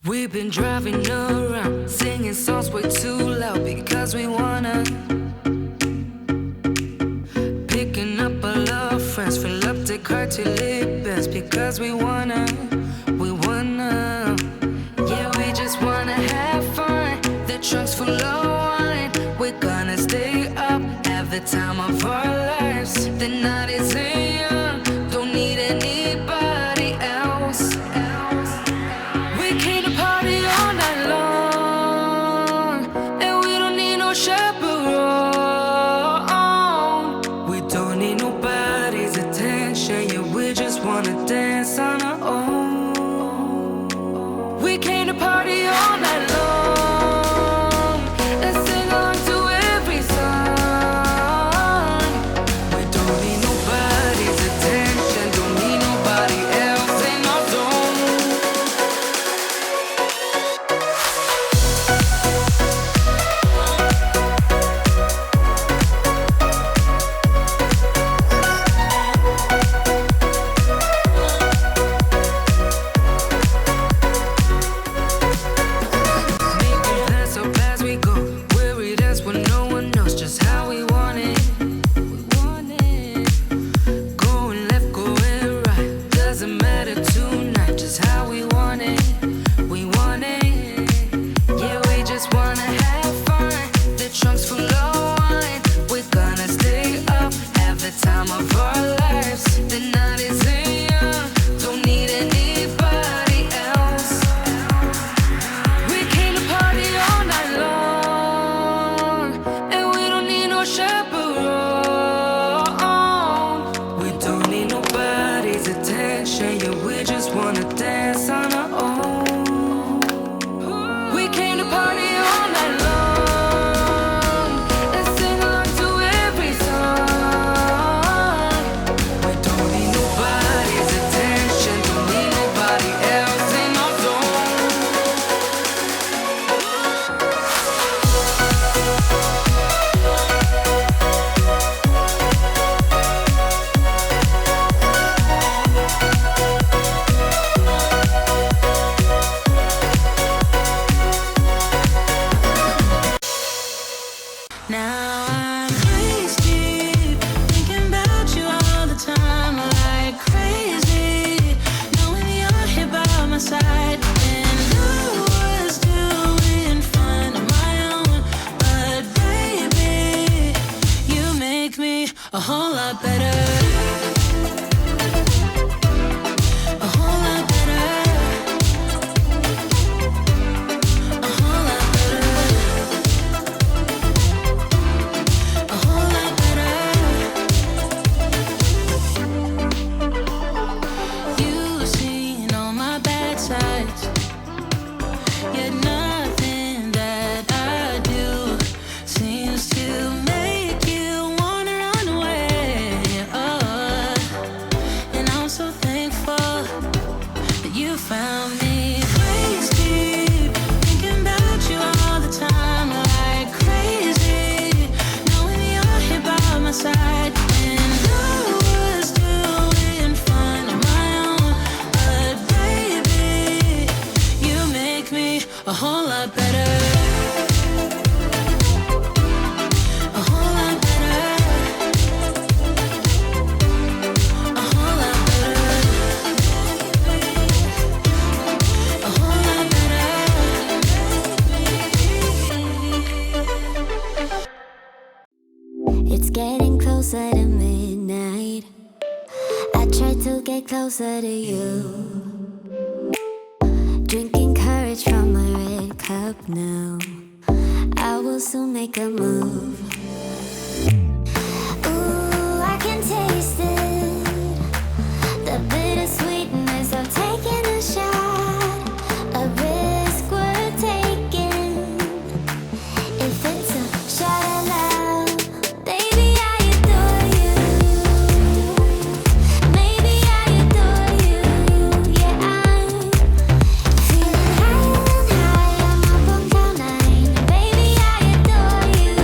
We've been driving around, singing songs way too loud because we wanna. Picking up all our friends, fill up the car till it bends because we wanna. Yeah, we just wanna have fun. The trunk's full of wine. We're gonna stay up, have the time of our lives. The night is young, don't need anybody else. We came to party all night long, and we don't need no chaperone. We don't need nobody's attention, yeah, we just wanna dance on our own. We came to party all night long and sing along to every song. We don't need nobody's attention, don't need nobody else in our zone. Making plans so fast we go, worried as when no one knows just how we want it. Going left, going right, doesn't matter tonight, just how we want it. We want it. Yeah, we just wanna have fun. The trunk's full of wine. We're gonna stay up, have the time of our lives. The night is young, don't need anybody else. We came to party all night long, and we don't need no chaperone. We don't need nobody's attention, yeah, we just wanna dance on our own. We came to party all night long and sing along to every song. We don't need nobody's attention, don't need nobody else in our zone. Now I'm waist deep, thinking about you all the time like crazy, knowing you're here by my side. And I was doing fine on my own, but baby, you make me a whole lot better. A whole lot better. A whole lot better. A whole lot better. You've seen all my bad sides, yet nothing that I do seems to make you wanna run away. Oh, and I'm so thankful that you found me. Waist deep, thinking about you all the time like crazy, knowing you're here by my side. And I was doing fine on my own, but baby, you make me a whole lot better. A whole lot better. A whole lot better. A whole lot better. It's getting closer to midnight. I try to get closer to you. Drinking courage from my red cup now. I will soon make a move. Ooh, I can taste it. The bittersweetness of taking a shot. A risk worth taking. If it's a shot of love, baby, I adore you. Maybe I adore you. Yeah, I'm feeling higher and higher. I'm up on cloud nine. Baby, I adore you.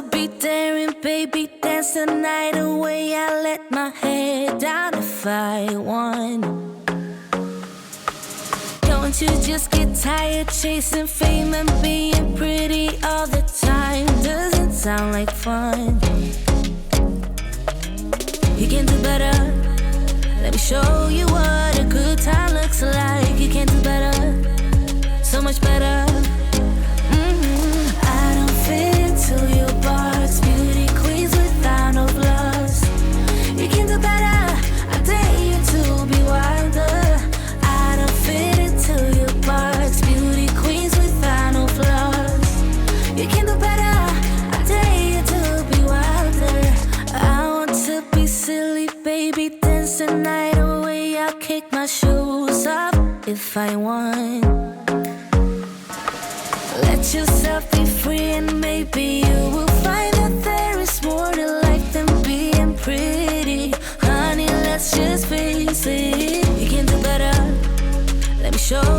to be daring, baby, dance the night away. I let my head down if I won. Don't you just get tired chasing fame and being pretty all the time? Doesn't sound like fun. You can do better. Let me show you what a good time looks like. You can do better, so much better. I don't fit into your box. Beauty queens without no flaws. You can do better. I dare you to be wilder. I don't fit into your box. Beauty queens without no flaws. You can do better. I dare you to be wilder. I want to be silly, baby, dance the night away. I'll kick my shoes off if I want. Let yourself be free and maybe you will find that there is more to life than being pretty. Honey, let's just face it. You can do better. Let me show